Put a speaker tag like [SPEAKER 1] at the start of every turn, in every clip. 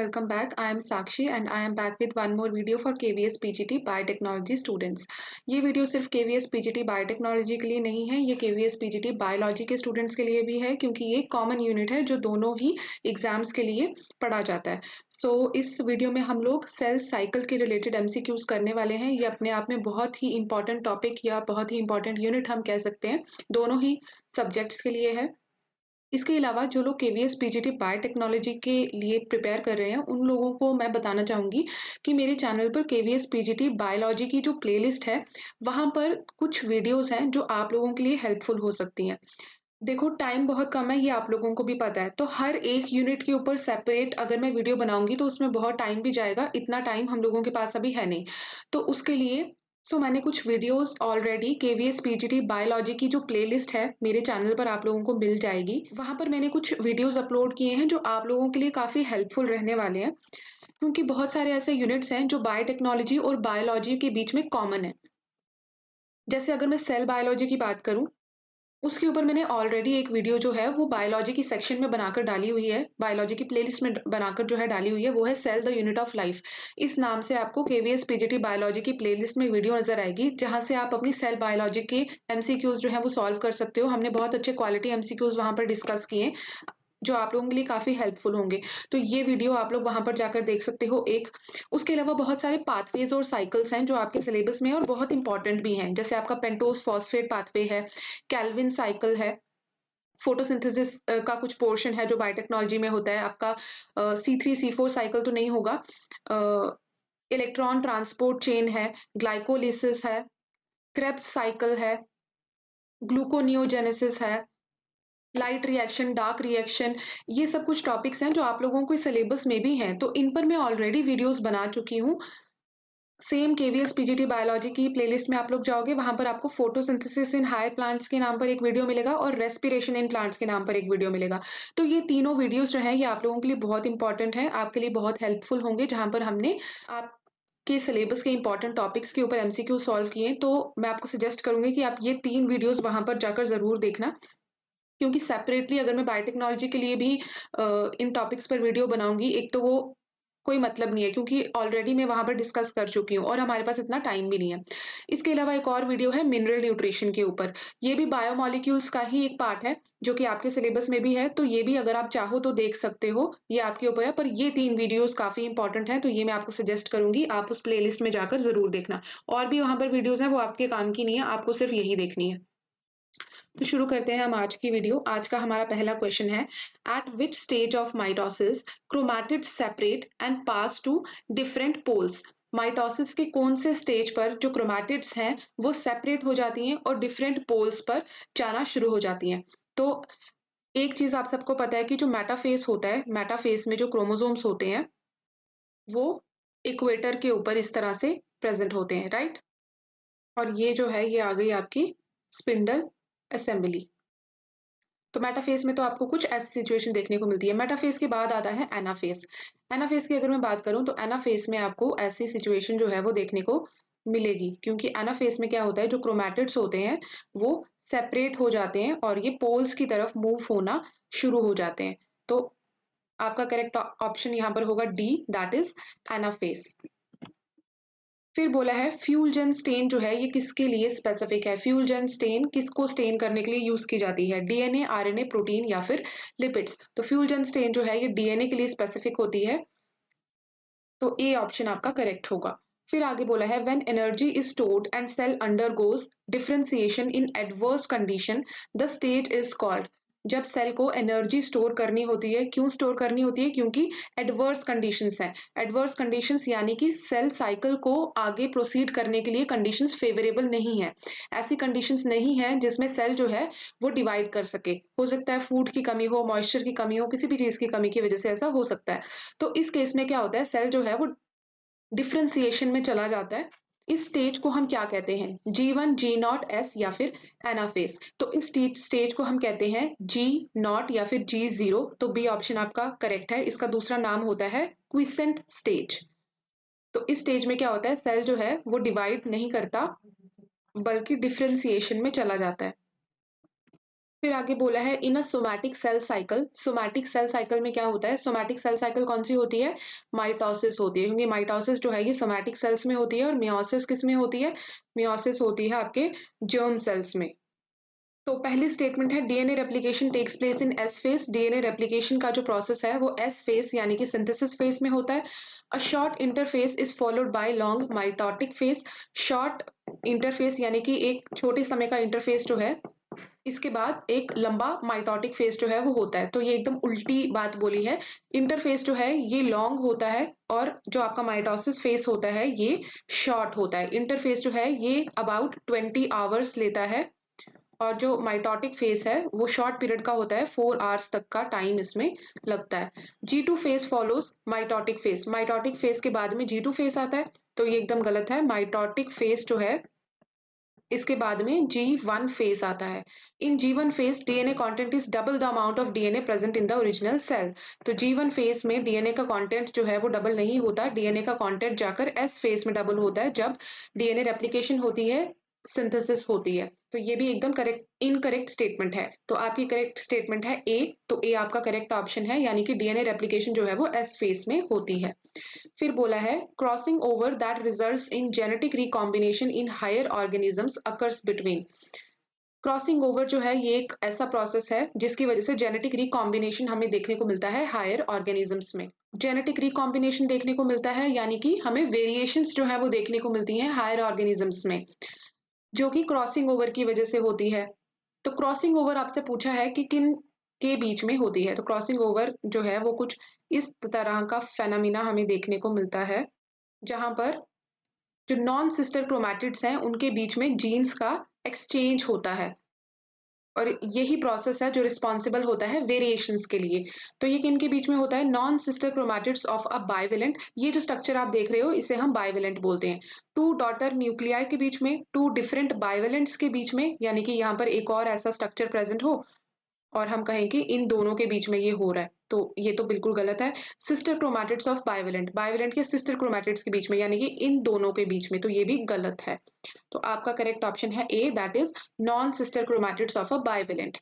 [SPEAKER 1] welcome back. I am Sakshi and I am back with one more video for KVS PGT Biotechnology students. ये video सिर्फ KVS PGT Biotechnology के लिए नहीं है, ये KVS PGT Biology के students के लिए भी है क्योंकि ये कॉमन यूनिट है जो दोनों ही एग्जाम्स के लिए पढ़ा जाता है। इस वीडियो में हम लोग सेल साइकिल के रिलेटेड MCQs करने वाले हैं। ये अपने आप में बहुत ही इंपॉर्टेंट टॉपिक या बहुत ही इंपॉर्टेंट यूनिट हम कह सकते हैं, दोनों ही सब्जेक्ट्स के लिए है। इसके अलावा जो लोग केवीएस पीजीटी बायोटेक्नोलॉजी के लिए प्रिपेयर कर रहे हैं उन लोगों को मैं बताना चाहूँगी कि मेरे चैनल पर केवीएस पीजीटी बायोलॉजी की जो प्लेलिस्ट है वहाँ पर कुछ वीडियोस हैं जो आप लोगों के लिए हेल्पफुल हो सकती हैं। देखो टाइम बहुत कम है, ये आप लोगों को भी पता है, तो हर एक यूनिट के ऊपर सेपरेट अगर मैं वीडियो बनाऊंगी तो उसमें बहुत टाइम भी जाएगा, इतना टाइम हम लोगों के पास अभी है नहीं। तो उसके लिए मैंने कुछ videos already KVS PGT biology की जो प्लेलिस्ट है मेरे चैनल पर आप लोगों को मिल जाएगी। वहां पर मैंने कुछ वीडियोस अपलोड किए हैं जो आप लोगों के लिए काफी हेल्पफुल रहने वाले हैं, क्योंकि बहुत सारे ऐसे यूनिट्स हैं जो बायोटेक्नोलॉजी और बायोलॉजी के बीच में कॉमन है। जैसे अगर मैं सेल बायोलॉजी की बात करूं, उसके ऊपर मैंने ऑलरेडी एक वीडियो जो है वो बायोलॉजी की सेक्शन में बनाकर डाली हुई है, बायोलॉजी की प्लेलिस्ट में बनाकर जो है डाली हुई है, वो है cell the unit of life. इस नाम से आपको केवीएस पीजीटी बायोलॉजी की प्लेलिस्ट में वीडियो नजर आएगी जहां से आप अपनी सेल बायोलॉजी के एमसीक्यूज जो है वो सॉल्व कर सकते हो। हमने बहुत अच्छे क्वालिटी एमसीक्यूज वहां पर डिस्कस किए जो आप लोगों के लिए काफ़ी हेल्पफुल होंगे। तो ये वीडियो आप लोग वहाँ पर जाकर देख सकते हो एक। उसके अलावा बहुत सारे पाथवेज़ और साइकिल्स हैं जो आपके सिलेबस में हैं और बहुत इंपॉर्टेंट भी हैं। जैसे आपका पेंटोस फॉस्फेट पाथवे है, केल्विन साइकिल है, फोटोसिंथेसिस का कुछ पोर्शन है जो बायोटेक्नोलॉजी में होता है। आपका C3C4 साइकिल तो नहीं होगा। इलेक्ट्रॉन ट्रांसपोर्ट चेन है, ग्लाइकोलिसिस है, क्रेब्स साइकिल है, ग्लूकोनियोजेनेसिस है, लाइट रिएक्शन, डार्क रिएक्शन, ये सब कुछ टॉपिक्स हैं जो आप लोगों को सिलेबस में भी हैं। तो इन पर मैं ऑलरेडी वीडियोस बना चुकी हूँ। सेम केवीएस पीजीटी बायोलॉजी की प्लेलिस्ट में आप लोग जाओगे, वहां पर आपको फोटोसिंथेसिस इन हाई प्लांट्स के नाम पर एक वीडियो मिलेगा और रेस्पिरेशन इन प्लांट्स के नाम पर एक वीडियो मिलेगा। तो ये तीनों वीडियोस जो हैं ये आप लोगों के लिए बहुत इंपॉर्टेंट है, आपके लिए बहुत हेल्पफुल होंगे, जहां पर हमने आप के सिलेबस के इंपॉर्टेंट टॉपिक्स के ऊपर एमसीक्यू सॉल्व किए। तो मैं आपको सजेस्ट करूंगी कि आप ये 3 वीडियोस वहां पर जाकर ज़रूर देखना, क्योंकि सेपरेटली अगर मैं बायोटेक्नोलॉजी के लिए भी इन टॉपिक्स पर वीडियो बनाऊँगी, एक तो वो कोई मतलब नहीं है क्योंकि ऑलरेडी मैं वहाँ पर डिस्कस कर चुकी हूँ और हमारे पास इतना टाइम भी नहीं है। इसके अलावा एक और वीडियो है मिनरल न्यूट्रिशन के ऊपर। ये भी बायोमॉलिक्यूल्स का ही एक पार्ट है जो कि आपके सिलेबस में भी है, तो ये भी अगर आप चाहो तो देख सकते हो, ये आपके ऊपर है। पर ये 3 वीडियोज़ काफ़ी इंपॉर्टेंट हैं, तो ये मैं आपको सजेस्ट करूँगी, आप उस प्लेलिस्ट में जाकर ज़रूर देखना। और भी वहाँ पर वीडियोज़ हैं, वो आपके काम की नहीं है, आपको सिर्फ़ यही देखनी है। तो शुरू करते हैं हम आज की वीडियो। आज का हमारा पहला क्वेश्चन है, at which stage of mitosis chromatids separate and pass to different poles. Mitosis के कौन से स्टेज पर जो क्रोमैटिड्स हैं वो सेपरेट हो जाती हैं और डिफरेंट पोल्स पर जाना शुरू हो जाती हैं। तो एक चीज आप सबको पता है कि जो मेटाफेस होता है, मेटाफेस में जो क्रोमोसोम्स होते हैं वो इक्वेटर के ऊपर इस तरह से प्रेजेंट होते हैं, राइट। और ये जो है ये आ गई आपकी स्पिंडल असेंबली। तो मेटाफेज में तो आपको कुछ ऐसी सिचुएशन देखने को मिलती है। मेटाफेज के बाद आता है एनाफेज। एनाफेज की अगर मैं बात करूं तो एनाफेज में आपको ऐसी सिचुएशन जो है वो देखने को मिलेगी, क्योंकि एनाफेज में क्या होता है, जो क्रोमैटिड्स होते हैं वो सेपरेट हो जाते हैं और ये पोल्स की तरफ मूव होना शुरू हो जाते हैं। तो आपका करेक्ट ऑप्शन यहाँ पर होगा डी, दैट इज एनाफेज। फिर बोला है फ्यूल जेन स्टेन जो है ये किसके लिए स्पेसिफिक है। फ्यूल जेन स्टेन किसको स्टेन करने के लिए यूज की जाती है, डीएनए, आरएनए, प्रोटीन या फिर लिपिड्स। तो फ्यूल जेन स्टेन जो है ये डीएनए के लिए स्पेसिफिक होती है, तो ए ऑप्शन आपका करेक्ट होगा। फिर आगे बोला है when energy is stored and cell undergoes differentiation in adverse condition the state is called. जब सेल को एनर्जी स्टोर करनी होती है, क्यों स्टोर करनी होती है, क्योंकि एडवर्स कंडीशंस हैं। एडवर्स कंडीशंस यानी कि सेल साइकिल को आगे प्रोसीड करने के लिए कंडीशंस फेवरेबल नहीं है। ऐसी कंडीशंस नहीं है जिसमें सेल जो है वो डिवाइड कर सके। हो सकता है फूड की कमी हो, मॉइस्चर की कमी हो, किसी भी चीज की कमी की वजह से ऐसा हो सकता है। तो इस केस में क्या होता है, सेल जो है वो डिफरेंशिएशन में चला जाता है। इस स्टेज को हम क्या कहते हैं, G1, G0, S या फिर एनाफेज। तो इस स्टेज को हम कहते हैं G0 या फिर G0। तो बी ऑप्शन आपका करेक्ट है। इसका दूसरा नाम होता है क्विसेंट स्टेज। तो इस स्टेज में क्या होता है, सेल जो है वो डिवाइड नहीं करता बल्कि डिफरेंशिएशन में चला जाता है। फिर आगे बोला है in a somatic cell cycle. Somatic cell cycle में क्या होता है? सोमैटिक सेल साइकिल कौन-सी होती है? माइटोसिस होती है, क्योंकि माइटोसिस जो है ये सोमैटिक सेल्स में होती है और मियोसिस किसमें होती है? मियोसिस होती है आपके जर्म सेल्स में। तो पहली स्टेटमेंट है DNA replication takes place in S phase. DNA replication का जो प्रोसेस है वो एस फेज यानी कि सिंथेसिस फेज में होता है। A short interface is followed by long mitotic phase. Short interface यानी कि एक छोटे समय का इंटरफेस जो है, इसके बाद एक लंबा माइटोटिक फेज जो है वो होता है। तो ये एकदम उल्टी बात बोली है। इंटरफेस जो है ये लॉन्ग होता है और जो आपका माइटोसिस फेज होता है ये शॉर्ट होता है। इंटरफेस जो है ये अबाउट 20 आवर्स लेता है और जो माइटोटिक फेज है वो शॉर्ट पीरियड का होता है, 4 आवर्स तक का टाइम इसमें लगता है। G2 phase follows mitotic phase. Mitotic phase के बाद में G2 फेज आता है, तो ये एकदम गलत है। माइटोटिक फेज जो है इसके बाद में G1 फेज आता है। In G1 phase DNA content is double the amount of DNA present in the original cell. तो G1 फेज में डीएनए का कंटेंट जो है वो डबल नहीं होता। डीएनए का कंटेंट जाकर एस फेज में डबल होता है जब डीएनए रेप्लिकेशन होती है, सिंथेसिस होती है। तो ये भी एकदम करेक्ट इनकरेक्ट स्टेटमेंट है। तो आपकी करेक्ट स्टेटमेंट है ए। तो ए आपका करेक्ट ऑप्शन है, यानी कि डीएनए रेप्लिकेशन जो है वो एस फेज में होती है। फिर बोला है crossing over that results in genetic recombination in higher organisms occurs between. Crossing over जो है ये एक ऐसा प्रोसेस है जिसकी वजह से जेनेटिक रिकॉम्बिनेशन हमें देखने को मिलता है हायर ऑर्गेनिजम्स में। जेनेटिक रिकॉम्बिनेशन देखने को मिलता है यानी कि हमें वेरिएशंस जो है वो देखने को मिलती हैं हायर ऑर्गेनिजम्स में, जो कि क्रॉसिंग ओवर की वजह से होती है। तो क्रॉसिंग ओवर आपसे पूछा है कि किन के बीच में होती है। तो क्रॉसिंग ओवर जो है वो कुछ इस तरह का फेनोमेना हमें देखने को मिलता है, जहाँ पर जो नॉन सिस्टर क्रोमैटिड्स हैं उनके बीच में जीन्स का एक्सचेंज होता है और यही प्रोसेस है जो रिस्पॉन्सिबल होता है वेरिएशंस के लिए। तो ये किन के बीच में होता है? Non sister chromatids of a bivalent. ये जो स्ट्रक्चर आप देख रहे हो इसे हम बाइवेलेंट बोलते हैं। टू डॉटर न्यूक्लियाई के बीच में, टू डिफरेंट बाइवेलेंट्स के बीच में, यानी कि यहाँ पर एक और ऐसा स्ट्रक्चर प्रेजेंट हो और हम कहें कि इन दोनों के बीच में ये हो रहा है, तो ये तो बिल्कुल गलत है। Sister chromatids of bivalent, bivalent के सिस्टर क्रोमैटिड्स के बीच में, यानी कि इन दोनों के बीच में, तो ये भी गलत है। तो आपका करेक्ट ऑप्शन है A, that is non sister chromatids of a bivalent.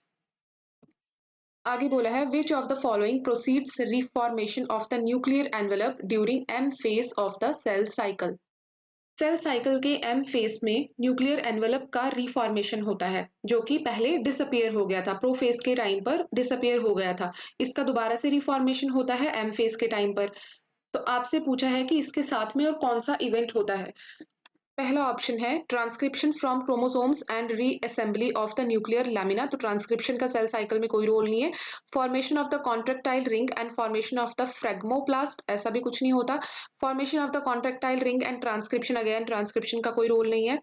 [SPEAKER 1] आगे बोला है which of the following proceeds reformation of the nuclear envelope during M phase of the cell cycle. Cell cycle के एम फेज में nuclear envelope का reformation होता है, जो कि पहले डिसअपियर हो गया था, प्रो फेज के टाइम पर डिसअपियर हो गया था। इसका दोबारा से रिफॉर्मेशन होता है एम फेज के टाइम पर। तो आपसे पूछा है कि इसके साथ में और कौन सा इवेंट होता है। पहला ऑप्शन है transcription from chromosomes and reassembly of the nuclear lamina. तो ट्रांसक्रिप्शन का सेल साइकिल में कोई रोल नहीं है। Formation of the contractile ring and formation of the phragmoplast, ऐसा भी कुछ नहीं होता। Formation of the contractile ring and transcription, again transcription का कोई रोल नहीं है।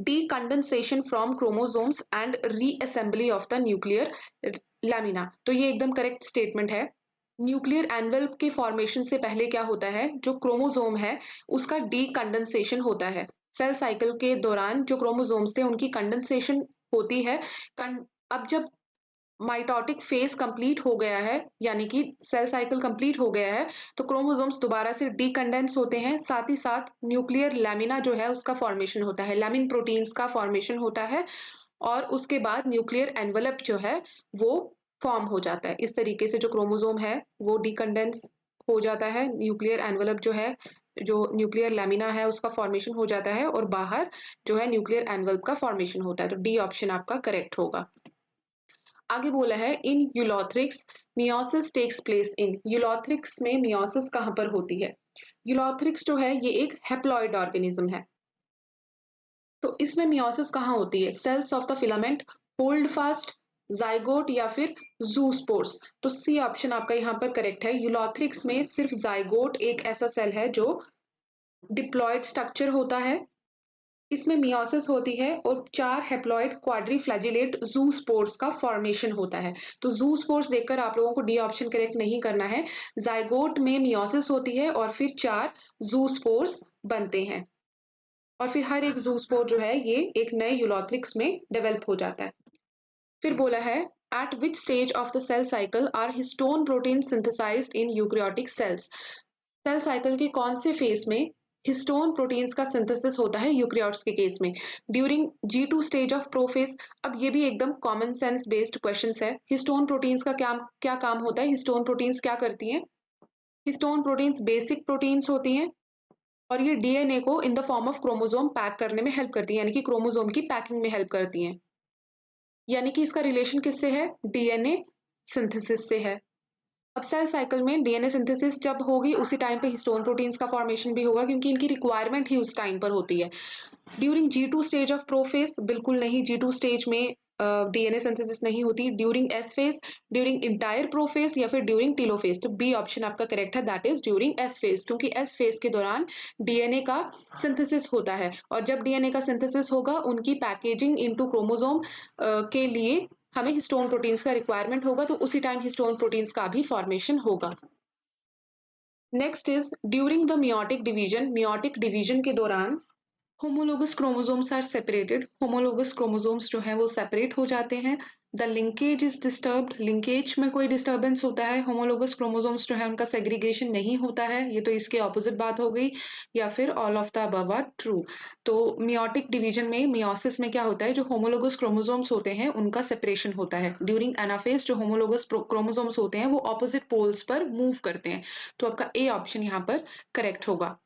[SPEAKER 1] Decondensation from chromosomes and reassembly of the nuclear lamina. तो ये एकदम करेक्ट स्टेटमेंट है। न्यूक्लियर एनवेल्प के फॉर्मेशन से पहले क्या होता है, जो क्रोमोसोम है उसका डीकंडेंसेशन होता है। सेल साइकिल के दौरान जो क्रोमोसोम्स थे उनकी कंडेंसेशन होती है। अब जब माइटोटिक फेज कंप्लीट हो गया है, यानी कि सेल साइकिल कंप्लीट हो गया है, तो क्रोमोसोम्स दोबारा से डीकंडेंस होते हैं। साथ ही साथ न्यूक्लियर लैमिना जो है उसका फॉर्मेशन होता है, लैमिन प्रोटीन्स का फॉर्मेशन होता है और उसके बाद न्यूक्लियर एनवेलप जो है वो फॉर्म हो जाता है। इस तरीके से जो क्रोमोसोम है वो डीकंडेंस हो जाता है, न्यूक्लियर एनवेलप जो है, जो न्यूक्लियर लैमिना है उसका फॉर्मेशन हो जाता है और बाहर जो है न्यूक्लियर एनवेलप का फॉर्मेशन होता है। तो डी ऑप्शन आपका करेक्ट होगा। आगे बोला है in Ulothrix meiosis takes place in. Ulothrix में मियोसिस कहाँ पर होती है? यूलोथ्रिक्स जो है ये एक हैप्लॉइड ऑर्गेनिज्म है। तो इसमें मियोसिस कहाँ होती है? Cells of the filament, hold fast, zygote या फिर जूस्पोर्स। तो सी ऑप्शन आपका यहाँ पर करेक्ट है। यूलोथ्रिक्स में सिर्फ जाइगोट एक ऐसा सेल है जो डिप्लॉयड स्ट्रक्चर होता है, इसमें मियोसिस होती है और 4 हैप्लॉइड क्वाड्रीफ्लैजिलेट ज़ूस्पोर्स का फॉर्मेशन होता है। तो ज़ूस्पोर्स देखकर आप लोगों को डी ऑप्शन करेक्ट नहीं करना है। जाइगोट में मियोसिस होती है और फिर 4 ज़ूस्पोर्स बनते हैं और फिर हर एक ज़ूस्पोर जो है ये एक नए यूलोथ्रिक्स में डेवलप हो जाता है। फिर बोला है at which stage of the cell cycle are histone protein synthesized in eukaryotic cells. Cell cycle के कौन से फेज में हिस्टोन प्रोटीन्स का सिंथेसिस होता है यूकेरियोट्स के केस में during G2 stage of prophase. अब ये भी एकदम कॉमन सेंस बेस्ड क्वेश्चंस है। हिस्टोन प्रोटीन्स का क्या क्या काम होता है, हिस्टोन प्रोटीन्स क्या करती हैं? हिस्टोन प्रोटीन्स बेसिक प्रोटीन्स होती हैं और ये डीएनए को in the form of chromosome pack करने में हेल्प करती हैं, यानी कि क्रोमोसोम की पैकिंग में हेल्प करती हैं। यानी कि इसका रिलेशन किससे है? डीएनए सिंथेसिस से है। अब सेल साइकिल में डीएनए सिंथेसिस जब होगी उसी टाइम पे हिस्टोन प्रोटीन्स का फॉर्मेशन भी होगा, क्योंकि इनकी रिक्वायरमेंट ही उस टाइम पर होती है। During G2 stage of prophase बिल्कुल नहीं, G2 स्टेज में डीएनए सिंथेसिस नहीं होती। During S phase, during entire prophase या फिर ड्यूरिंग टीलोफेज। तो बी ऑप्शन आपका करेक्ट है, that is during S phase, क्योंकि एस फेज के दौरान डीएनए का सिंथेसिस होता है और जब डीएनए का सिंथेसिस होगा उनकी पैकेजिंग इनटू क्रोमोसोम के लिए हमें हिस्टोन प्रोटीन्स का रिक्वायरमेंट होगा, तो उसी टाइम हिस्टोन प्रोटीन्स का भी फॉर्मेशन होगा। Next is during the meiotic division. Meiotic division के दौरान homologous chromosomes are separated. Homologous chromosomes जो हैं वो सेपरेट हो जाते हैं। The linkage is disturbed. Linkage में कोई डिस्टर्बेंस होता है। होमोलोगस क्रोमोसोम्स जो है उनका सेग्रीगेशन नहीं होता है, ये तो इसके ऑपोजिट बात हो गई। या फिर all of the above are true. तो मियोटिक डिवीजन में, मियोसिस में क्या होता है, जो होमोलोगस क्रोमोसोम्स होते हैं उनका सेपरेशन होता है। ड्यूरिंग एनाफेज जो होमोलोगस क्रोमोसोम्स होते हैं वो ऑपोजिट पोल्स पर मूव करते हैं। तो आपका ए ऑप्शन यहाँ पर करेक्ट होगा।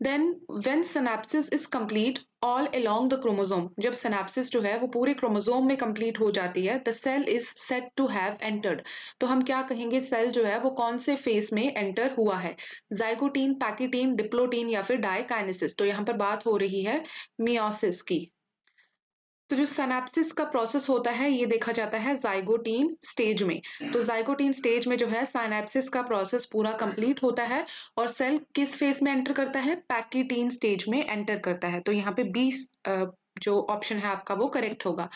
[SPEAKER 1] Then when synapsis is complete all along the chromosome, जब सिनेप्सिस जो है वो पूरे क्रोमोसोम में कंप्लीट हो जाती है, the cell is said to have entered. तो हम क्या कहेंगे, सेल जो है वो कौन से फेज में एंटर हुआ है? जाइगोटीन, पैकिटीन, डिप्लोटीन या फिर डायकाइनेसिस। तो यहाँ पर बात हो रही है मियोसिस की। तो जो सिनेप्सिस का प्रोसेस होता है ये देखा जाता है जाइगोटीन स्टेज में। तो जाइगोटीन स्टेज में जो है सिनेप्सिस का प्रोसेस पूरा कंप्लीट होता है और सेल किस फेज में एंटर करता है? पैकिटीन स्टेज में एंटर करता है। तो यहाँ पे बी जो ऑप्शन है आपका वो करेक्ट होगा।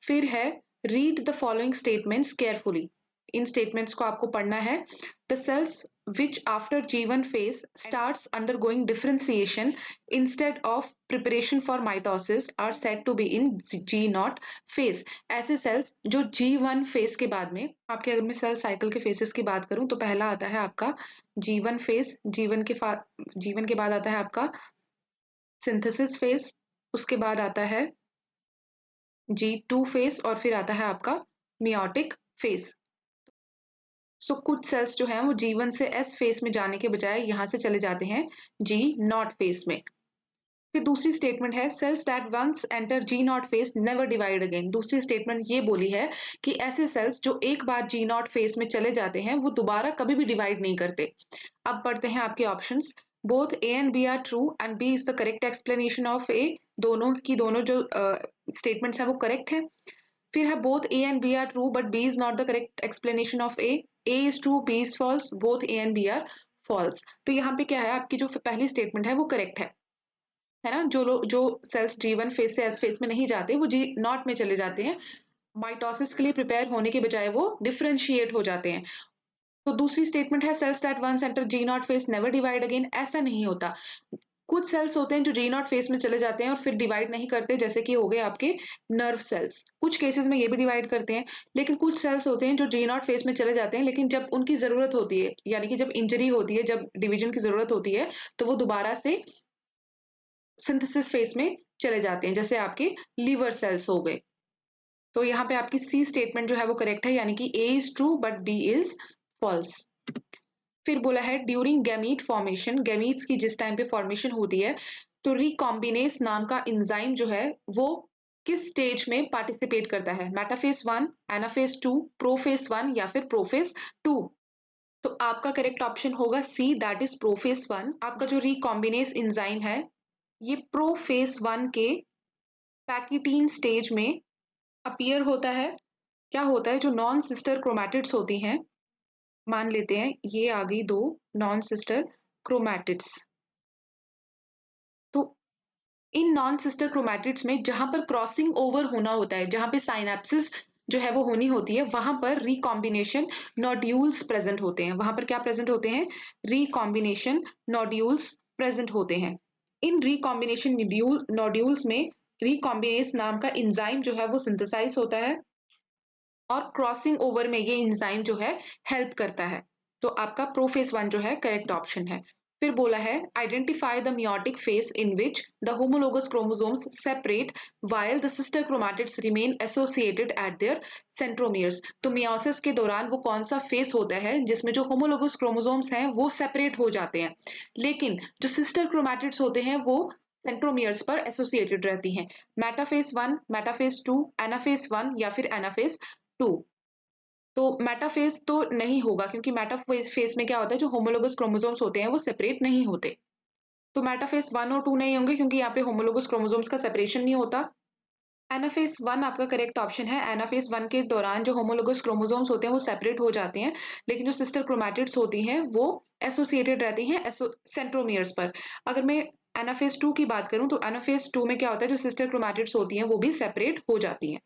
[SPEAKER 1] फिर है read the following statements carefully. इन स्टेटमेंट्स को आपको पढ़ना है। The cells which after G1 phase starts undergoing differentiation instead of preparation for mitosis are said to be in G0 phase। ऐसे सेल्स जो G1 फेज के बाद में, आपके अगर मैं सेल साइकिल के फेसेस की बात करूं तो पहला आता है आपका G1 फेज। G1 के बाद आता है आपका सिंथेसिस फेज, उसके बाद आता है G2 फेज और फिर आता है आपका मियोटिक फेज। सो कुछ सेल्स जो हैं वो G1 से S फेज में जाने के बजाय यहाँ से चले जाते हैं G0 फेज में। फिर दूसरी स्टेटमेंट है cells that once enter G0 phase never divide again. दूसरी स्टेटमेंट ये बोली है कि ऐसे सेल्स जो एक बार G0 फेज में चले जाते हैं वो दोबारा कभी भी डिवाइड नहीं करते। अब पढ़ते हैं आपके options. Both A and B are true and B is the correct explanation of A. दोनों की दोनों जो स्टेटमेंट्स हैं वो करेक्ट है। फिर है both A and B are true but B is not the correct explanation of A. A is true, B is false, both A and B are false. तो यहाँ पे क्या है, आपकी जो पहली स्टेटमेंट है वो करेक्ट है ना। जो सेल्स G1 फेज से S फेज में नहीं जाते वो G0 में चले जाते हैं, माइटोसिस के लिए प्रिपेयर होने के बजाय वो डिफरेंशिएट हो जाते हैं। तो दूसरी स्टेटमेंट है cells that once enter G0 phase never divide again. ऐसा नहीं होता। कुछ सेल्स होते हैं जो G0 फेज में चले जाते हैं और फिर डिवाइड नहीं करते, जैसे कि हो गए आपके नर्व सेल्स। कुछ केसेस में ये भी डिवाइड करते हैं, लेकिन कुछ सेल्स होते हैं जो G0 फेज में चले जाते हैं, लेकिन जब उनकी जरूरत होती है, यानी कि जब इंजरी होती है, जब डिवीजन की जरूरत होती है, तो वो दोबारा से सिंथेसिस फेज में चले जाते हैं, जैसे आपके लीवर सेल्स हो गए। तो यहाँ पे आपकी सी स्टेटमेंट जो है वो करेक्ट है, यानी कि A is true but B is false. फिर बोला है ड्यूरिंग गैमीट फॉर्मेशन, गैमीट्स की जिस टाइम पे फॉर्मेशन होती है तो रिकॉम्बिनेस नाम का एंजाइम जो है वो किस स्टेज में पार्टिसिपेट करता है? मेटाफेज 1, एनाफेज 2, प्रोफेज 1 या फिर प्रोफेज 2। तो आपका करेक्ट ऑप्शन होगा सी, दैट इज प्रोफेज 1। आपका जो रिकॉम्बिनेस एंजाइम है ये प्रोफेज 1 के पैकिटीन स्टेज में अपीयर होता है। क्या होता है, जो नॉन सिस्टर क्रोमैटिड्स होती हैं, मान लेते हैं ये आ गई दो नॉन सिस्टर क्रोमैटिड्स। तो इन नॉन सिस्टर क्रोमैटिड्स में जहां पर क्रॉसिंग ओवर होना होता है, जहां पे साइनेप्सिस जो है वो होनी होती है, वहां पर रिकॉम्बिनेशन नोड्यूल्स प्रेजेंट होते हैं। वहां पर क्या प्रेजेंट होते हैं? रिकॉम्बिनेशन नोड्यूल्स प्रेजेंट होते हैं। इन रिकॉम्बिनेशन नोड्यूल्स में रिकॉम्बिनेस नाम का एंजाइम जो है वो सिंथेसाइज होता है और क्रॉसिंग ओवर में ये एंजाइम जो है हेल्प करता है। तो आपका प्रोफेज 1 जो है करेक्ट ऑप्शन है। फिर बोला है identify the meiotic face in which the homologous chromosomes separate while the sister chromatids remain associated eight there centromeres. तो मियोसिस के दौरान वो कौन सा फेस होता है जिसमें जो होमोलोगस क्रोमोसोम्स हैं वो सेपरेट हो जाते हैं, लेकिन जो सिस्टर क्रोमैटिड्स होते हैं वो सेंट्रोमियर्स पर एसोसिएटेड रहती हैं। मेटाफेस 1, मेटाफेस 2, एनाफेस 1 या फिर एनाफेस 2। तो मेटाफेज तो नहीं होगा क्योंकि मेटाफेज फेज में क्या होता है, जो होमोलोगस क्रोमोसोम्स होते हैं वो सेपरेट नहीं होते। तो मेटाफेज 1 और 2 नहीं होंगे क्योंकि यहाँ पे होमोलोगस क्रोमोसोम्स का सेपरेशन नहीं होता। एनाफेज 1 आपका करेक्ट ऑप्शन है। एनाफेज 1 के दौरान जो होमोलोगस क्रोमोसोम्स होते हैं वो सेपरेट हो जाते हैं, लेकिन जो सिस्टर क्रोमैटिड्स होती हैं वो एसोसिएटेड रहती हैं सेंट्रोमियर्स पर। अगर मैं एनाफेज 2 की बात करूँ तो एनाफेज 2 में क्या होता है, जो सिस्टर क्रोमैटिड्स होती हैं वो भी सेपरेट हो जाती हैं।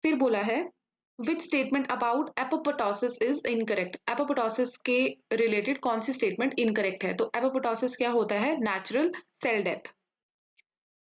[SPEAKER 1] फिर बोला है which statement about apoptosis is incorrect. Apoptosis के रिलेटेड कौन सी स्टेटमेंट इनकरेक्ट है? तो एपोप्टोसिस क्या होता है? Natural cell death.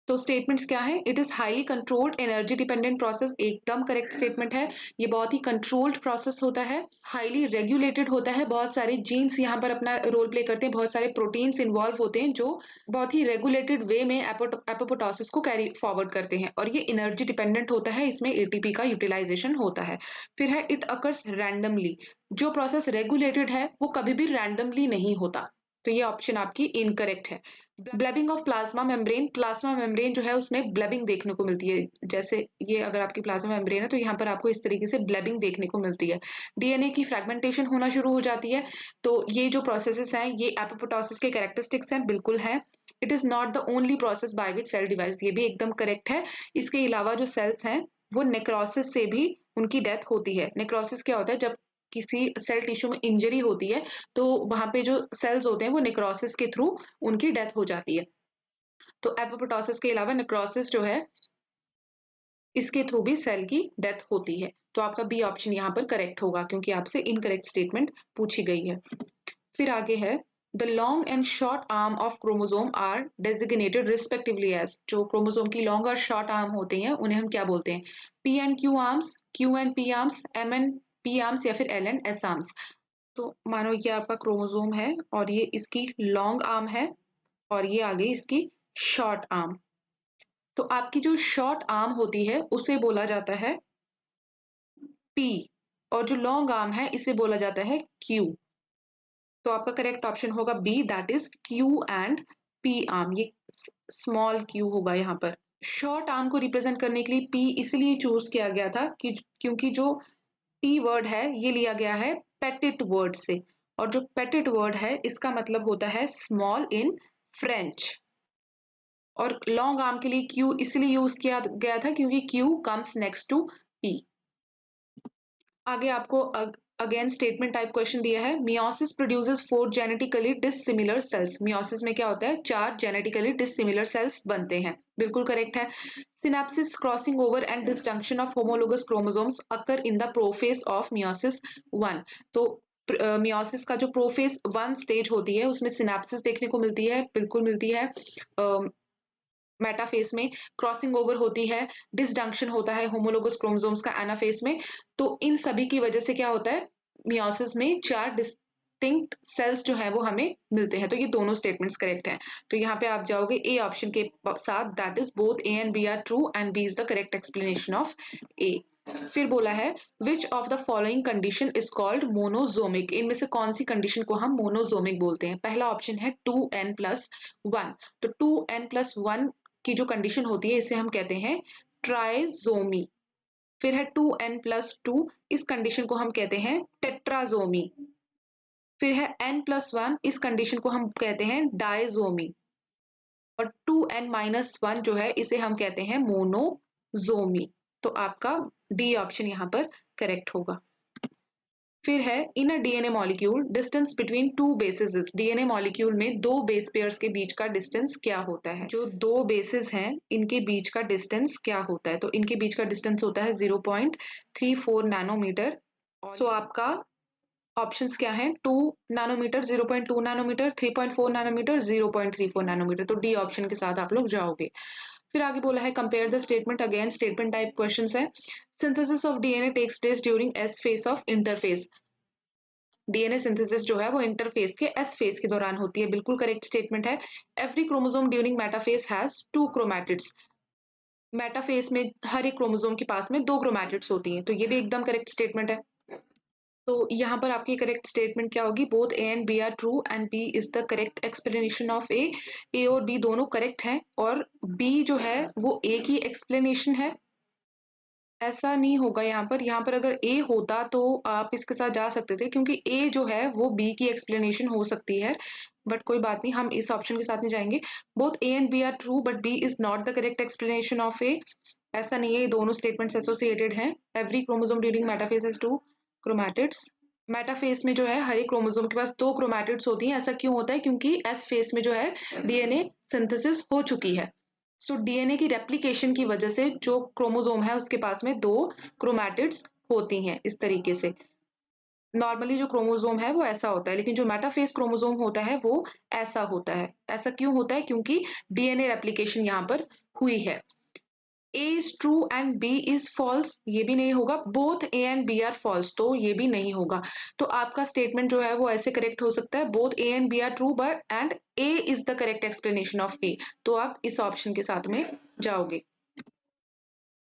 [SPEAKER 1] तो स्टेटमेंट्स क्या है? It is highly controlled energy dependent process, एकदम करेक्ट स्टेटमेंट है। ये बहुत ही कंट्रोल्ड प्रोसेस होता है, हाईली रेगुलेटेड होता है, बहुत सारे जीन्स यहाँ पर अपना रोल प्ले करते हैं, बहुत सारे प्रोटीन्स इन्वॉल्व होते हैं जो बहुत ही रेगुलेटेड वे में एपोप्टोसिस को कैरी फॉरवर्ड करते हैं, और ये एनर्जी डिपेंडेंट होता है, इसमें एटीपी का यूटिलाइजेशन होता है। फिर है इट अकर्स रैंडमली। जो प्रोसेस रेगुलेटेड है वो कभी भी रैंडमली नहीं होता, तो ये ऑप्शन आपकी इनकरेक्ट है। ब्लेबिंग ऑफ प्लाज्मा मेम्ब्रेन जो है उसमें ब्लेबिंग देखने को मिलती है। जैसे ये अगर आपकी प्लाज्मा मेम्ब्रेन है तो यहाँ पर आपको इस तरीके से ब्लेबिंग देखने को मिलती है। डीएनए की फ्रेगमेंटेशन होना शुरू हो जाती है। तो ये जो प्रोसेसेस हैं ये एपोप्टोसिस के कैरेक्टरिस्टिक्स हैं, बिल्कुल है। It is not the only process by which cell divides, ये भी एकदम करेक्ट है। इसके अलावा जो सेल्स हैं वो नेक्रोसिस से भी उनकी डेथ होती है। नेक्रोसिस क्या होता है? जब किसी सेल टिश्यू में इंजरी होती है तो वहां पे जो सेल्स होते हैं वो नेक्रोसिस के थ्रू उनकी डेथ हो जाती है। तो एपोप्टोसिस के अलावा नेक्रोसिस जो है इसके थ्रू भी सेल की डेथ होती है। तो आपका बी ऑप्शन यहाँ पर करेक्ट होगा क्योंकि आपसे इनकरेक्ट स्टेटमेंट पूछी गई है। फिर आगे है the long and short arm of chromosome are designated respectively as. जो क्रोमोसोम की लॉन्ग और शॉर्ट आर्म होते हैं उन्हें हम क्या बोलते हैं? P and Q arms, Q and P arms, M and P arms या फिर एल एंड एस आर्म्स। तो मानो ये आपका क्रोमोसोम है और ये इसकी लॉन्ग आर्म है और ये आ गई इसकी शॉर्ट आर्म। तो आपकी जो शॉर्ट आर्म होती है उसे बोला जाता है पी, और जो लॉन्ग आर्म है इसे बोला जाता है क्यू। तो आपका करेक्ट ऑप्शन होगा B, that is Q and P arm. ये स्मॉल क्यू होगा यहाँ पर। शॉर्ट आर्म को रिप्रेजेंट करने के लिए पी इसलिए चूज किया गया था कि क्योंकि जो पी वर्ड है ये लिया गया है पेटिट वर्ड से, और जो पेटिट वर्ड है इसका मतलब होता है स्मॉल इन फ्रेंच। और लॉन्ग आर्म के लिए क्यू इसलिए यूज किया गया था क्योंकि Q comes next to P. आगे आपको अगेन स्टेटमेंट टाइप क्वेश्चन दिया है meiosis produces 4 genetically dissimilar cells. Meiosis में क्या होता है? 4 जेनेटिकली डिसिमिलर सेल्स बनते हैं, बिल्कुल करेक्ट है। Synapsis, crossing over and disjunction of homologous chromosomes occur in the prophase of meiosis 1। तो मियोसिस का जो प्रोफेस 1 स्टेज होती है उसमें सिनेप्सिस देखने को मिलती है, बिल्कुल मिलती है। मेटाफेस में क्रॉसिंग ओवर होती है, डिसजंक्शन होता है होमोलोगस क्रोमोसोम्स का एनाफेस में। तो इन सभी की वजह से क्या होता है? मियोसिस में 4 डिस्टिंक्ट सेल्स जो है वो हमें मिलते हैं। तो ये दोनों स्टेटमेंट्स करेक्ट हैं। तो यहाँ पे आप जाओगे ए ऑप्शन के साथ, that is both A and B are true and B is the correct explanation of A. फिर बोला है which of the following condition is called monosomic. इनमें से कौन सी कंडीशन को हम मोनोजोमिक बोलते हैं? पहला ऑप्शन है 2n+1। तो 2n+1 की जो कंडीशन होती है इसे हम कहते हैं ट्राइजोमी। फिर है 2n+2, इस कंडीशन को हम कहते हैं टेट्राजोमी। फिर है n+1, इस कंडीशन को हम कहते हैं डाइजोमी। और 2n-1 जो है इसे हम कहते हैं मोनोजोमी। तो आपका डी ऑप्शन यहाँ पर करेक्ट होगा। फिर है in a DNA molecule distance between two bases is. DNA molecule में दो बेस पेयर्स के बीच का डिस्टेंस क्या होता है? जो दो बेसेस हैं इनके बीच का डिस्टेंस क्या होता है? तो इनके बीच का डिस्टेंस होता है 0.34 नैनोमीटर। सो आपका ऑप्शंस क्या हैं? 2 नैनोमीटर, 0.2 नैनोमीटर, 3.4 नैनोमीटर, 0.34 नैनोमीटर। तो डी ऑप्शन के साथ आप लोग जाओगे। फिर आगे बोला है compare the statement, again statement type questions है। Synthesis of DNA takes place during S phase of interphase. DNA synthesis जो है वो इंटरफेज के एस फेज के दौरान होती है। बिल्कुल करेक्ट स्टेटमेंट है। Every chromosome during metaphase has 2 chromatids. Metaphase में हर एक क्रोमोसोम के पास में 2 क्रोमैटिड्स होती हैं, तो ये भी एकदम करेक्ट स्टेटमेंट है। तो यहाँ पर आपकी करेक्ट स्टेटमेंट क्या होगी? Both A and B are true and B is the correct explanation of A. A और बी दोनों करेक्ट हैं और बी जो है वो ए की एक्सप्लेनेशन है। ऐसा नहीं होगा यहाँ पर अगर ए होता तो आप इसके साथ जा सकते थे, क्योंकि ए जो है वो बी की एक्सप्लेनेशन हो सकती है, बट कोई बात नहीं, हम इस ऑप्शन के साथ नहीं जाएंगे। Both A and B are true but B is not the correct explanation of A. ऐसा नहीं है, ये दोनों स्टेटमेंट्स एसोसिएटेड हैं। Every chromosome during metaphase has 2 chromatids. Metaphase में जो है हर एक क्रोमोसोम के पास 2 क्रोमैटिड्स होती हैं। ऐसा क्यों होता है? क्योंकि एस फेज में जो है डीएनए सिंथेसिस हो चुकी है। सो डीएनए की रेप्लिकेशन की वजह से जो क्रोमोसोम है उसके पास में 2 क्रोमैटिड्स होती हैं इस तरीके से। नॉर्मली जो क्रोमोसोम है वो ऐसा होता है, लेकिन जो मेटाफेज क्रोमोसोम होता है वो ऐसा होता है। ऐसा क्यों होता है? क्योंकि डीएनए रेप्लिकेशन यहाँ पर हुई है। A is true and B is false, ये भी नहीं होगा। Both A and B are false, तो ये भी नहीं होगा। तो आपका स्टेटमेंट जो है वो ऐसे करेक्ट हो सकता है, both A and B are true but and A is the correct explanation of A. तो आप इस ऑप्शन के साथ में जाओगे।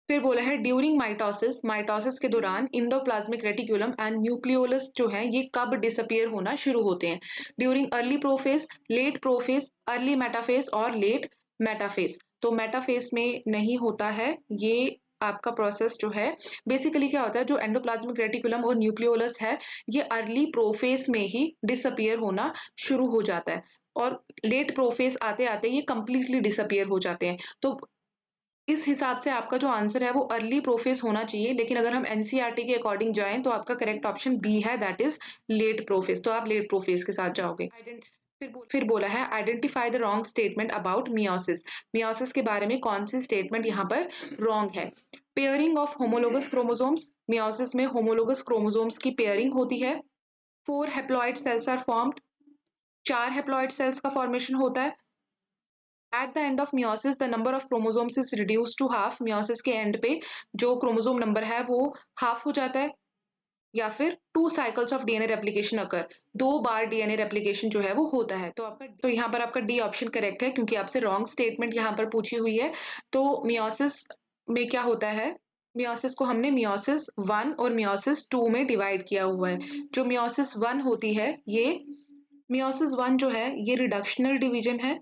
[SPEAKER 1] फिर बोला है ड्यूरिंग माइटोसिस, माइटोसिस के दौरान इंडोप्लाज्मिक रेटिकुलम एंड न्यूक्लियोलस जो है ये कब डिसअपियर होना शुरू होते हैं? During early prophase, late prophase, early metaphase और लेट मेटाफेज। तो मेटाफेज में नहीं होता है ये आपका प्रोसेस जो है। बेसिकली क्या होता है, जो एंडोप्लाज्मिक रेटिकुलम और न्यूक्लियोलस है ये अर्ली प्रोफेज में ही डिसअपियर होना शुरू हो जाता है और लेट प्रोफेज आते आते ये कंप्लीटली डिसअपियर हो जाते हैं। तो इस हिसाब से आपका जो आंसर है वो अर्ली प्रोफेस होना चाहिए, लेकिन अगर हम एनसीईआरटी के अकॉर्डिंग जाएं तो आपका करेक्ट ऑप्शन बी है, दैट इज लेट प्रोफेस। तो आप लेट प्रोफेस के साथ जाओगे। फिर बोला है identify the wrong statement about meiosis. Meiosis के बारे में कौन सी स्टेटमेंट यहाँ पर रॉन्ग है? Pairing of homologous chromosomes, meiosis में होमोलोगस क्रोमोसोम्स की पेयरिंग होती है। 4 haploid cells are formed, 4 haploid cells का फॉर्मेशन होता है। At the end of meiosis the number of chromosomes is reduce to half, meiosis के एंड पे जो क्रोमोसोम नंबर है वो हाफ हो जाता है। या फिर 2 cycles of DNA replication occur, 2 bar DNA replication जो है वो होता है। तो यहाँ पर आपका डी ऑप्शन करेक्ट है, क्योंकि आपसे रॉन्ग स्टेटमेंट यहाँ पर पूछी हुई है। तो मियोसिस में क्या होता है, मियोसिस को हमने मियोसिस 1 और मियोसिस 2 में डिवाइड किया हुआ है। जो मियोसिस 1 होती है, ये मियोसिस 1 जो है ये रिडक्शनल डिवीजन है,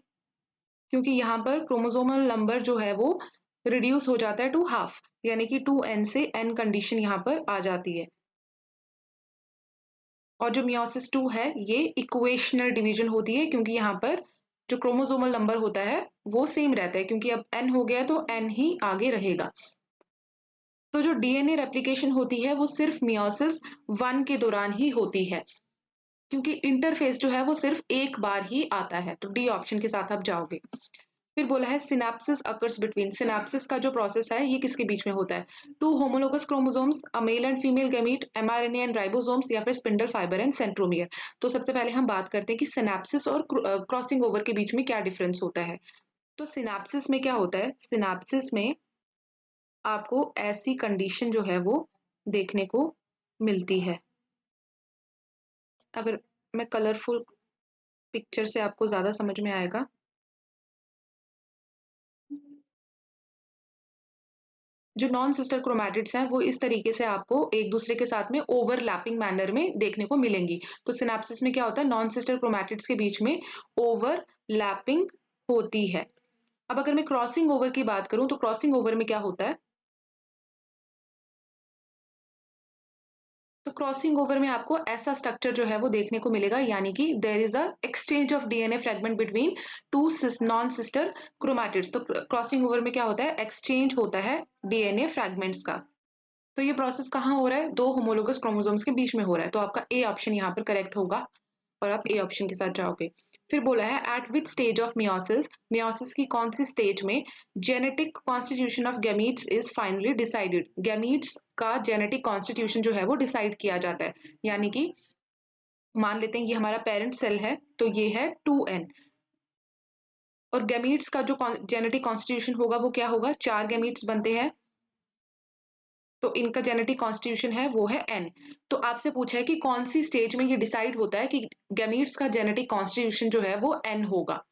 [SPEAKER 1] क्योंकि यहाँ पर क्रोमोसोमल नंबर जो है वो रिड्यूस हो जाता है टू हाफ, यानी कि 2n से n कंडीशन यहाँ पर आ जाती है। और जो मियोसिस 2 है ये इक्वेशनल डिवीजन होती है, क्योंकि यहाँ पर जो क्रोमोसोमल नंबर होता है वो सेम रहता है, क्योंकि अब n हो गया तो n ही आगे रहेगा। तो जो डीएनए रेप्लिकेशन होती है वो सिर्फ मियोसिस 1 के दौरान ही होती है, क्योंकि इंटरफेस जो है वो सिर्फ एक बार ही आता है। तो डी ऑप्शन के साथ आप जाओगे। फिर बोला है सिनेप्सिस अकर्स बिटवीन, सिनेप्सिस का जो प्रोसेस है ये किसके बीच में होता है? 2 homologous chromosomes, a male and female gamete, mRNA and ribosomes, या फिर स्पिंडल फाइबर एंड सेंट्रोमियर। तो सबसे पहले हम बात करते हैं कि सिनेप्सिस और क्रॉसिंग ओवर के बीच में क्या डिफरेंस होता है। तो सिनेप्सिस में क्या होता है, सिनेप्सिस में आपको ऐसी कंडीशन जो है वो देखने को मिलती है। अगर मैं कलरफुल पिक्चर से आपको ज्यादा समझ में आएगा। जो नॉन सिस्टर क्रोमैटिड्स हैं वो इस तरीके से आपको एक दूसरे के साथ में ओवरलैपिंग मैनर में देखने को मिलेंगी। तो सिनेप्सिस में क्या होता है, नॉन सिस्टर क्रोमैटिड्स के बीच में ओवरलैपिंग होती है। अब अगर मैं क्रॉसिंग ओवर की बात करूं तो क्रॉसिंग ओवर में क्या होता है, तो क्रॉसिंग ओवर में आपको ऐसा स्ट्रक्चर जो है वो देखने को मिलेगा, यानी कि there is a exchange of DNA fragment between 2 non sister chromatids. तो क्रॉसिंग ओवर में क्या होता है, एक्सचेंज होता है डीएनए फ्रेगमेंट्स का। तो ये प्रोसेस कहाँ हो रहा है, 2 होमोलोगस क्रोमोसोम्स के बीच में हो रहा है। तो आपका ए ऑप्शन यहाँ पर करेक्ट होगा और आप ए ऑप्शन के साथ जाओगे। फिर बोला है at which stage of meiosis, meiosis की कौन सी स्टेज में genetic constitution of gametes is finally decided, gametes का जेनेटिक कॉन्स्टिट्यूशन जो है वो डिसाइड किया जाता है। यानी कि मान लेते हैं ये हमारा पेरेंट सेल है, तो ये है 2n, और गैमीट्स का जो जेनेटिक कॉन्स्टिट्यूशन होगा वो क्या होगा, 4 गैमीट्स बनते हैं। तो इनका जेनेटिक कॉन्स्टिट्यूशन है वो है एन। तो आपसे पूछा है कि कौन सी स्टेज में ये डिसाइड होता है कि गैमीट्स का जेनेटिक कॉन्स्टिट्यूशन जो है वो एन होगा।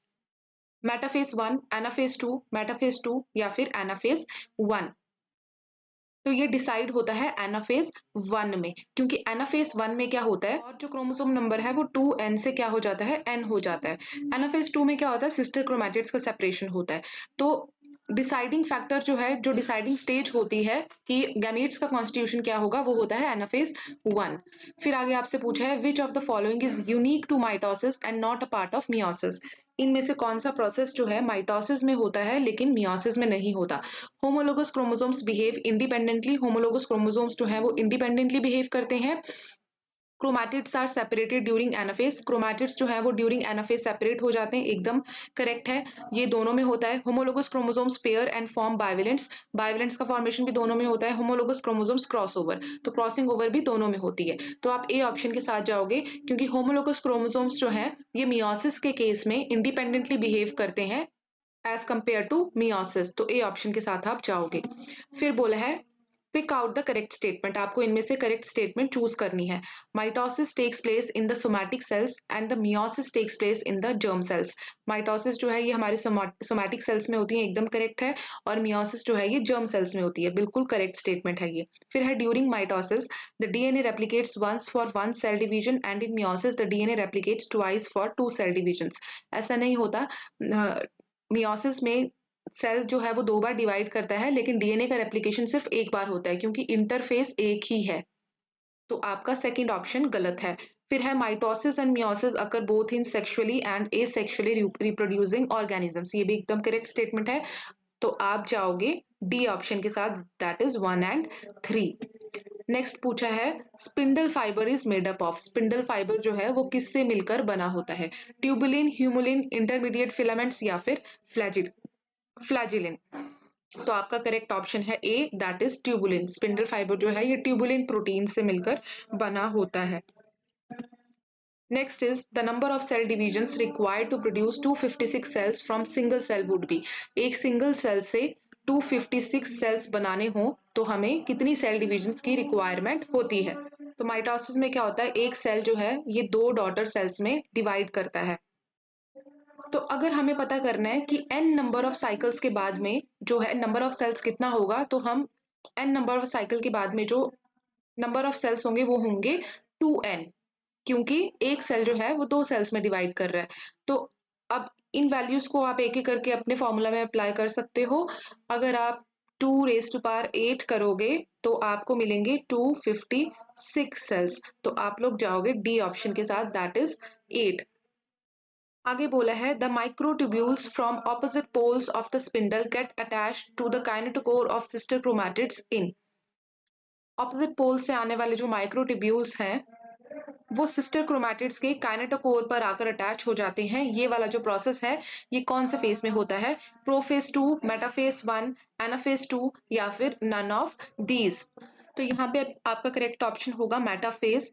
[SPEAKER 1] मेटाफेज 1, एनाफेज 2, मेटाफेज 2 या फिर एनाफेज 1। तो ये डिसाइड होता है एनाफेज 1 में, क्योंकि एनाफेज 1 में क्या होता है और जो क्रोमोसोम नंबर है वो 2n से क्या हो जाता है n हो जाता है। एनाफेज 2 में क्या होता है सिस्टर क्रोमैटिड्स का सेपरेशन होता है। तो डिसाइडिंग फैक्टर जो है जो डिसाइडिंग स्टेज होती है कि गैमीट्स का कॉन्स्टिट्यूशन क्या होगा वो होता है एनाफेज 1। फिर आगे आपसे पूछा है which of the following is unique to mitosis and not a part of meiosis. इनमें से कौन सा प्रोसेस जो है माइटोसिस में होता है लेकिन मियोसिस में नहीं होता। Homologous chromosomes behave independently. Homologous chromosomes जो है वो इंडिपेंडेंटली बिहेव करते हैं। Chromatids are separated during anaphase. Chromatids जो है वो ड्यूरिंग एनाफेज सेपरेट हो जाते हैं, एकदम करेक्ट है। ये दोनों में होता है। Homologous chromosomes pair and form bivalents. Bivalents का फॉर्मेशन भी दोनों में होता है। होमोलोगस क्रोमोसोम्स क्रॉसओवर, तो क्रॉसिंग ओवर भी दोनों में होती है। तो आप ए ऑप्शन के साथ जाओगे, क्योंकि होमोलोगस क्रोमोसोम्स जो है ये मियोसिस के केस में इंडिपेंडेंटली बिहेव करते हैं एज कंपेयर टू मियोसिस। तो ए ऑप्शन के साथ आप जाओगे। फिर बोला है pick out the correct statement. आपको इनमें से करेक्ट स्टेटमेंट चूज करनी है। Mitosis takes place in the somatic cells and the meiosis takes place in the germ cells. Mitosis जो है ये हमारे सोमैटिक सेल्स में होती है, एकदम करेक्ट है। और मियोसिस जो है ये जर्म सेल्स में होती है, बिल्कुल करेक्ट स्टेटमेंट है ये। फिर है during mitosis the DNA replicates once for one cell division and in meiosis the DNA replicates twice for two cell divisions. ऐसा नहीं होता। मियोसिस में सेल जो है वो 2 बार डिवाइड करता है, लेकिन डीएनए का रेप्लिकेशन सिर्फ 1 बार होता है, क्योंकि इंटरफेस एक ही है। तो आपका सेकंड ऑप्शन गलत है। फिर है mitosis and meiosis occur both in sexually and asexually reproducing organisms. ये भी एकदम करेक्ट स्टेटमेंट है। तो आप जाओगे डी ऑप्शन के साथ, दैट इज 1 एंड 3। नेक्स्ट पूछा है spindle fibre is made up of. Spindle fibre जो है वो किससे मिलकर बना होता है। ट्यूबुलिन, ह्यूमुलिन, इंटरमीडिएट फिलामेंट्स या फिर फ्लैजिलिन। तो आपका करेक्ट ऑप्शन है A, that is tubulin. Spindle fibre जो है ये ट्यूबुलिन प्रोटीन से मिलकर बना होता है। Next is the number of cell divisions required to produce 256 cells from single cell would be. एक सिंगल सेल से 256 सेल्स बनाने हो तो हमें कितनी सेल डिविजन्स की रिक्वायरमेंट होती है। तो माइटोसिस में क्या होता है एक सेल जो है ये 2 डॉटर सेल्स में डिवाइड करता है। तो अगर हमें पता करना है कि n नंबर ऑफ साइकिल्स के बाद में जो है नंबर ऑफ सेल्स कितना होगा, तो हम n नंबर ऑफ साइकिल के बाद में जो नंबर ऑफ सेल्स होंगे वो होंगे 2n, क्योंकि एक सेल जो है वो 2 सेल्स में डिवाइड कर रहा है। तो अब इन वैल्यूज को आप एक एक करके अपने फॉर्मूला में अप्लाई कर सकते हो। अगर आप 2 रेज टू पावर 8 करोगे तो आपको मिलेंगे 256 सेल्स। तो आप लोग जाओगे डी ऑप्शन के साथ, दैट इज 8। आगे बोला है the microtubules from opposite poles of the spindle get attached to the kinetochore of sister chromatids in. Opposite pole से आने वाले जो माइक्रोट्यूब्यूल्स हैं वो सिस्टर क्रोमैटिड्स के काइनेटोकोर पर आकर अटैच हो जाते हैं। ये वाला जो प्रोसेस है ये कौन से फेज में होता है। प्रोफेज 2, मेटाफेज 1, एनाफेज 2 या फिर नन ऑफ दीज। तो यहाँ पे आपका करेक्ट ऑप्शन होगा मेटाफेज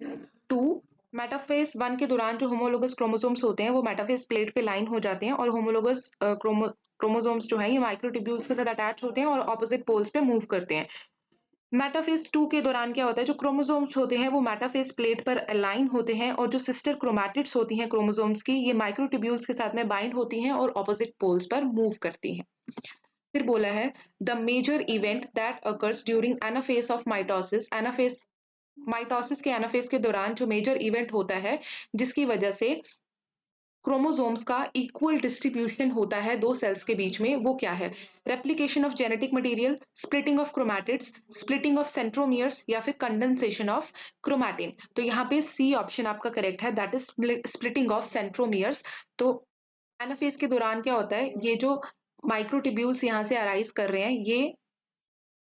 [SPEAKER 1] 2। मेटाफेज 1 के दौरान जो होमोलोगस क्रोमोसोम्स होते हैं वो मेटाफेज प्लेट पे लाइन हो जाते हैं और होमोलोगस क्रोमोसोम्स जो है ये माइक्रोट्यूब्यूल्स के साथ अटैच होते हैं और ऑपोजिट पोल्स पे मूव करते हैं। मेटाफेज 2 के दौरान क्या होता है जो क्रोमोसोम्स होते हैं वो मेटाफेज प्लेट पर अलाइन होते हैं और जो सिस्टर क्रोमैटिड्स होती हैं क्रोमोसोम्स की ये माइक्रोट्यूब्यूल्स के साथ में बाइंड होती हैं और ऑपोजिट पोल्स पर मूव करती हैं। फिर बोला है the major event that occurs during anaphase of mitosis. Anaphase mitosis के एनाफेज के दौरान जो मेजर इवेंट होता है जिसकी वजह से क्रोमोसोम्स का इक्वल डिस्ट्रीब्यूशन होता है 2 सेल्स के बीच में, वो क्या है। Replication of genetic material, splitting of chromatids, splitting of centromeres या फिर कंडेंसेशन ऑफ क्रोमैटिन। तो यहाँ पे सी ऑप्शन आपका करेक्ट है, that is splitting of centromeres. तो एनाफेज के दौरान क्या होता है ये जो माइक्रोट्यूब्यूल्स यहाँ से अराइज कर रहे हैं ये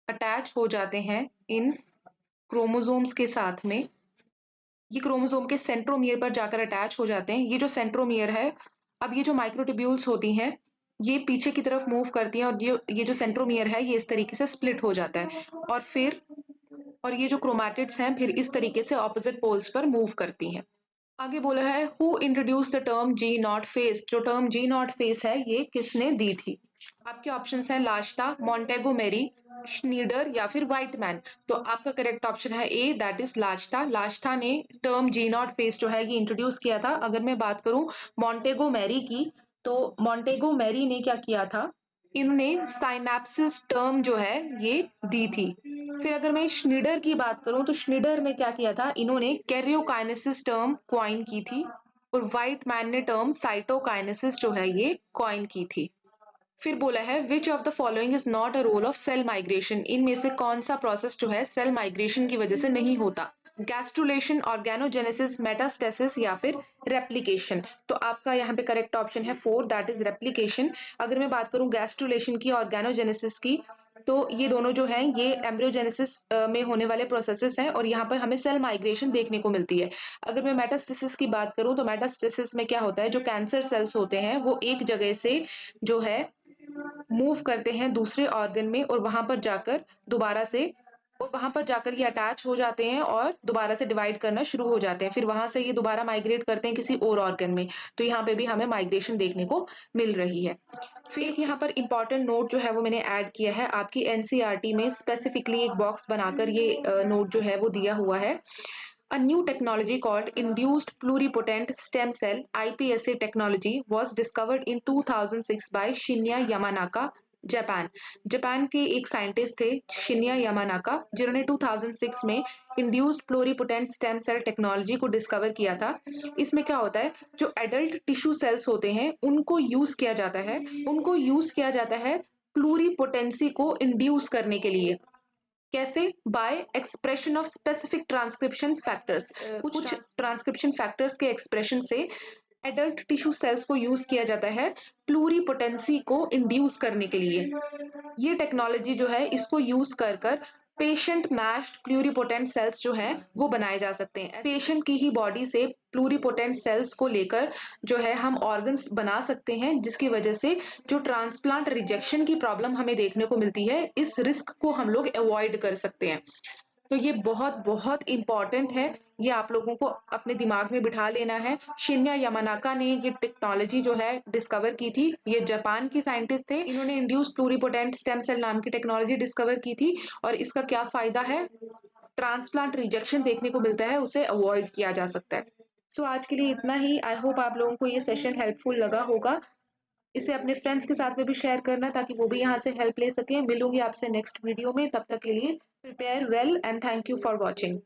[SPEAKER 1] अटैच हो जाते हैं इन क्रोमोसोम्स के साथ में। ये क्रोमोसोम के सेंट्रोमियर पर जाकर अटैच हो जाते हैं। ये जो सेंट्रोमियर है, अब ये जो माइक्रोट्यूब्यूल्स होती हैं ये पीछे की तरफ मूव करती हैं और ये जो सेंट्रोमियर है ये इस तरीके से स्प्लिट हो जाता है और फिर और ये जो क्रोमैटिड्स हैं फिर इस तरीके से ऑपोजिट पोल्स पर मूव करती हैं। आगे बोला है who introduce the term G naught phase. जो टर्म जी नॉट फेस है ये किसने दी थी? आपके ऑप्शंस हैं लाश्ता, मॉन्टेगो मेरी, श्नीडर या फिर व्हाइटमैन। तो आपका करेक्ट ऑप्शन है ए, दैट इज लाश्ता। लाश्ता ने टर्म जी नॉट फेस जो है ये इंट्रोड्यूस किया था। अगर मैं बात करूं मॉन्टेगो मेरी की, तो मॉन्टेगो मेरी ने क्या किया था, इन्होंने साइनैप्सिस टर्म जो है ये दी थी। फिर अगर मैं श्नीडर की बात करूं तो श्नीडर ने क्या किया था, इन्होंने कैरियोकाइनेसिस टर्म क्वाइन की थी। और व्हाइट मैन ने टर्म साइटोकाइनेसिस जो है ये कॉइन की थी। फिर बोला है which of the following is not a role of cell migration. इनमें से कौन सा प्रोसेस जो है सेल माइग्रेशन की वजह से नहीं होता? गैस्ट्रुलेशन, ऑर्गेनोजेनेसिस, मेटास्टेसिस या फिर रेप्लिकेशन। तो आपका यहाँ पे करेक्ट ऑप्शन है फोर, दैट इज रेप्लिकेशन। अगर मैं बात करूँ गैस्ट्रुलेशन की, ऑर्गेनोजेनेसिस की, तो ये दोनों जो हैं ये एम्ब्रियोजेनेसिस में होने वाले प्रोसेसेस हैं और यहाँ पर हमें सेल माइग्रेशन देखने को मिलती है। अगर मैं मेटास्टेसिस की बात करूँ तो मेटास्टेसिस में क्या होता है, जो कैंसर सेल्स होते हैं वो एक जगह से जो है मूव करते हैं दूसरे ऑर्गन में और वहां पर जाकर ये अटैच हो जाते हैं और दोबारा से डिवाइड करना शुरू हो जाते हैं। फिर वहां से ये दोबारा माइग्रेट करते हैं किसी और ऑर्गन में। तो यहाँ पे भी हमें माइग्रेशन देखने को मिल रही है। फिर यहाँ पर इंपॉर्टेंट नोट जो है वो मैंने ऐड किया है। आपकी एनसीईआरटी में स्पेसिफिकली एक बॉक्स बनाकर ये नोट जो है वो दिया हुआ है। A new technology called induced pluripotent stem cell (iPSC) technology was discovered in 2006 by Shinya Yamanaka, Japan. Japan के एक साइंटिस्ट थे शिन्या यामानाका, जिन्होंने 2006 में इंड्यूस्ड प्लोरीपोटेंट स्टेम सेल टेक्नोलॉजी को डिस्कवर किया था। इसमें क्या होता है, जो एडल्ट टिश्यू सेल्स होते हैं उनको यूज किया जाता है प्लूरीपोटेंसी को इंड्यूस करने के लिए। कैसे? By expression of specific transcription factors. कुछ ट्रांसक्रिप्शन फैक्टर्स के एक्सप्रेशन से एडल्ट टिश्यू सेल्स को यूज किया जाता है प्लूरीपोटेंसी को इंड्यूस करने के लिए। ये टेक्नोलॉजी जो है इसको यूज कर कर पेशेंट मैच्ड प्लूरिपोटेंट सेल्स जो है वो बनाए जा सकते हैं। पेशेंट की ही बॉडी से प्लूरिपोटेंट सेल्स को लेकर जो है हम ऑर्गन्स बना सकते हैं, जिसकी वजह से जो ट्रांसप्लांट रिजेक्शन की प्रॉब्लम हमें देखने को मिलती है, इस रिस्क को हम लोग अवॉइड कर सकते हैं। तो ये बहुत बहुत इंपॉर्टेंट है, ये आप लोगों को अपने दिमाग में बिठा लेना है। शिन्या यामानाका ने ये टेक्नोलॉजी जो है डिस्कवर की थी। ये जापान की साइंटिस्ट थे, इन्होंने इंड्यूस्ड प्लूरिपोटेंट स्टेम सेल नाम की टेक्नोलॉजी डिस्कवर की थी। और इसका क्या फायदा है, ट्रांसप्लांट रिजेक्शन देखने को मिलता है उसे अवॉइड किया जा सकता है। सो आज के लिए इतना ही। आई होप आप लोगों को ये सेशन हेल्पफुल लगा होगा। इसे अपने फ्रेंड्स के साथ में भी शेयर करना ताकि वो भी यहाँ से हेल्प ले सकें। मिलूंगी आपसे नेक्स्ट वीडियो में, तब तक के लिए prepare well and thank you for watching.